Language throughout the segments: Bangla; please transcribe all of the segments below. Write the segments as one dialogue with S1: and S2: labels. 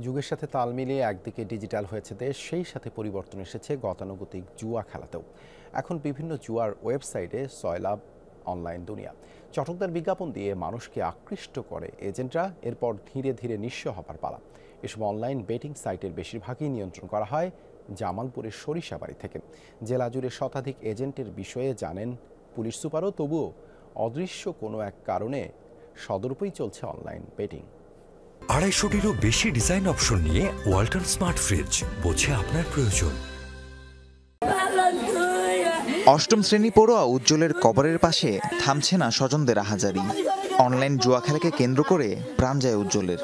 S1: যুগের সাথে তাল মিলিয়ে একদিকে ডিজিটাল হয়েছে দেশ, সেই সাথে পরিবর্তন এসেছে গতানুগতিক জুয়া খেলাতেও। এখন বিভিন্ন জুয়ার ওয়েবসাইটে সয়লাব অনলাইন দুনিয়া। চটকদার বিজ্ঞাপন দিয়ে মানুষকে আকৃষ্ট করে এজেন্টরা, এরপর ধীরে ধীরে নিঃস্ব হবার পালা। এসব অনলাইন বেটিং সাইটের বেশিরভাগই নিয়ন্ত্রণ করা হয় জামালপুরের সরিষাবাড়ি থেকে। জেলা জুড়ে শতাধিক এজেন্টের বিষয়ে জানেন পুলিশ সুপারও, তবুও অদৃশ্য কোনো এক কারণে সদর্পই চলছে অনলাইন বেটিং।
S2: 250-টিরও বেশি ডিজাইন অপশন নিয়ে ওয়ালটন স্মার্ট ফ্রিজ, বোঝে আপনার প্রয়োজন।
S3: অষ্টম শ্রেণী পড়ুয়া উজ্জ্বলের কবরের পাশে থামছে না স্বজনদের আহাজারি। অনলাইন জুয়া খেলাকে কেন্দ্র করে প্রাণ যায় উজ্জ্বলের।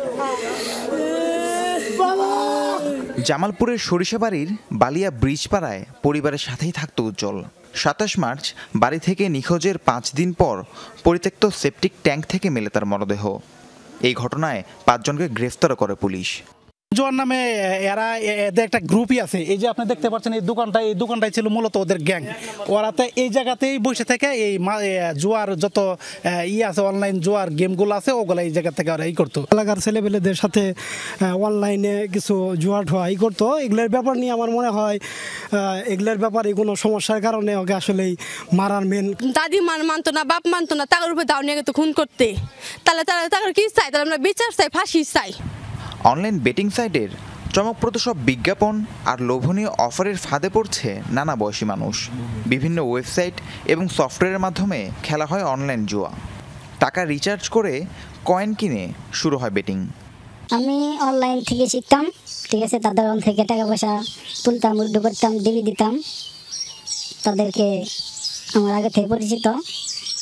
S3: জামালপুরের সরিষাবাড়ির বালিয়া ব্রিজ পাড়ায় পরিবারের সাথেই থাকত উজ্জ্বল। 27 মার্চ বাড়ি থেকে নিখোঁজের 5 দিন পর পরিত্যক্ত সেপটিক ট্যাঙ্ক থেকে মেলে তার মরদেহ। এই ঘটনায় 5 জনকে গ্রেফতার করে পুলিশ।
S4: জোয়ার নামে এরা এদের একটা গ্রুপই আছে। এই যে আপনি দেখতে পাচ্ছেন এই দোকানটাই ছিল মূলত ওদের গ্যাং। ওরাতে এই জায়গাতেই বসে থেকে এই জুয়ার যত আছে অনলাইন জুয়ার গেমগুলো আছে ওগুলো এই জায়গা থেকে ওরা করতো।
S5: এলাকার ছেলেপেলেদের সাথে অনলাইনে কিছু জুয়া ঠুয়া করতো। এগুলোর ব্যাপার নিয়ে আমার মনে হয় এগুলোর ব্যাপারে কোনো সমস্যার কারণে ওকে আসলেই মারার মেন।
S6: দাদি মানতো না, বাপ মানতো না, তার উপরে দাও নিয়ে গেতো খুন করতে। তাহলে তারা কি চাই? তাহলে আমরা বিচার চাই, ফাঁসি চাই।
S3: অনলাইন বেটিং সাইটের চমকপ্রদ সব বিজ্ঞাপন আর লোভনীয় অফারের ফাঁদে পড়ছে নানা বয়সী মানুষ। বিভিন্ন ওয়েবসাইট এবং সফটওয়্যারের মাধ্যমে খেলা হয় অনলাইন জুয়া। টাকা রিচার্জ করে কয়েন কিনে শুরু হয় বেটিং।
S7: আমি অনলাইন থেকে শিখতাম, ঠিক আছে। তাদের থেকে টাকা পয়সা তুলতাম, উইথড্র করতাম, ডিবি দিতাম। তাদেরকে আমার আগে থেকে পরিচিত,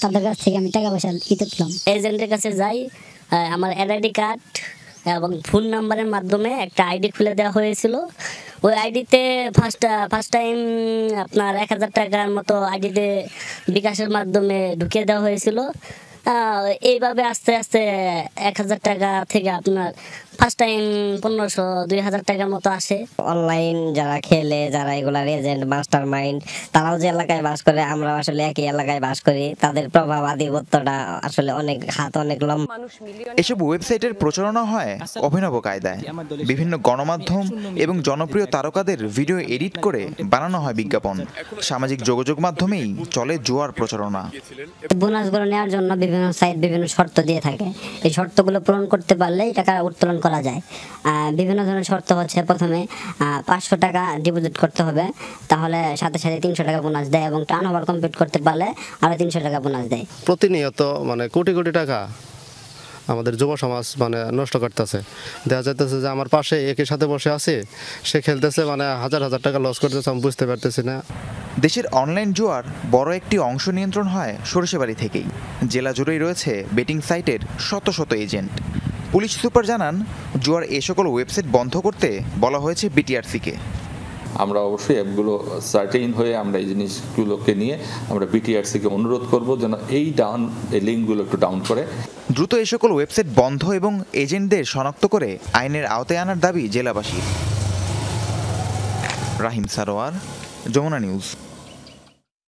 S7: তাদের কাছ থেকে আমি টাকা পয়সা তুলতাম।
S8: এজেন্টের কাছে যাই, আমার এনআইডি কার্ড এবং ফোন নাম্বারের মাধ্যমে একটা আইডি খুলে দেওয়া হয়েছিল। ওই আইডিতে ফার্স্ট টাইম আপনার 1000 টাকার মতো আইডিতে বিকাশের মাধ্যমে ঢুকিয়ে দেওয়া হয়েছিল। এইভাবে আস্তে আস্তে 1000 টাকা থেকে আপনার ফার্স্ট টাইম 1500-2000 টাকার মতো আসে। অনলাইন যারা খেলে, যারা এগুলার এজেন্ট, মাস্টার মাইন্ড, তারাও যে এলাকায় বাস করে, আমরা আসলে একই এলাকায় বাস করি। তাদের প্রভাব আধিপত্যটা আসলে অনেক লম্বা।
S3: এসব ওয়েবসাইটের প্রচারণা হয় অভিনব কায়দায়। বিভিন্ন গণমাধ্যম এবং জনপ্রিয় তারকাদের ভিডিও এডিট করে বানানো হয় বিজ্ঞাপন। সামাজিক যোগাযোগ মাধ্যমেই চলে জুয়ার প্রচারণা।
S8: বোনাসগুলো নেওয়ার জন্য বিভিন্ন সাইট বিভিন্ন শর্ত দিয়ে থাকে। এই শর্তগুলো পূরণ করতে পারলেই টাকা উত্তোলন করা যায়। বিভিন্ন ধরনের শর্ত হচ্ছে, প্রথমে 500 টাকা ডিপোজিট করতে হবে, তাহলে সাথে সাথে 300 টাকা বোনাস দেয়, এবং টার্নওভার কমপ্লিট করতে পারলে আরো 300 টাকা বোনাস দেয়।
S9: প্রতিনিয়ত কোটি কোটি টাকা আমাদের যুব সমাজ নষ্ট করতেছে। দেখা যাইতেছে যে আমার পাশে একই সাথে বসে আছে, সে খেলতেছে, হাজার হাজার টাকা লস করতেছে, আমি বুঝতে পারতেছি না।
S3: দেশের অনলাইন জুয়ার বড় একটি অংশ নিয়ন্ত্রণ হয় সরিষাবাড়ি থেকেই। জেলা জুড়েই রয়েছে বেটিং সাইটের শত শত এজেন্ট। পুলিশ সুপার জানান, জুয়ার এ সকল ওয়েবসাইট বন্ধ করতে বলা হয়েছে বিটিআরসিকে।
S10: আমরা অবশ্যই অ্যাপগুলো সার্টেইন হয়ে আমরা এই জিনিসগুলোকে নিয়ে আমরা বিটিআরসিকে অনুরোধ করব যেন এই লিঙ্কগুলো একটু ডাউন করে
S3: দ্রুত এই সকল ওয়েবসাইট বন্ধ এবং এজেন্টদের শনাক্ত করে আইনের আওতায় আনার দাবি জেলাবাসীর। রাহিম সারোয়ার, যমুনা নিউজ।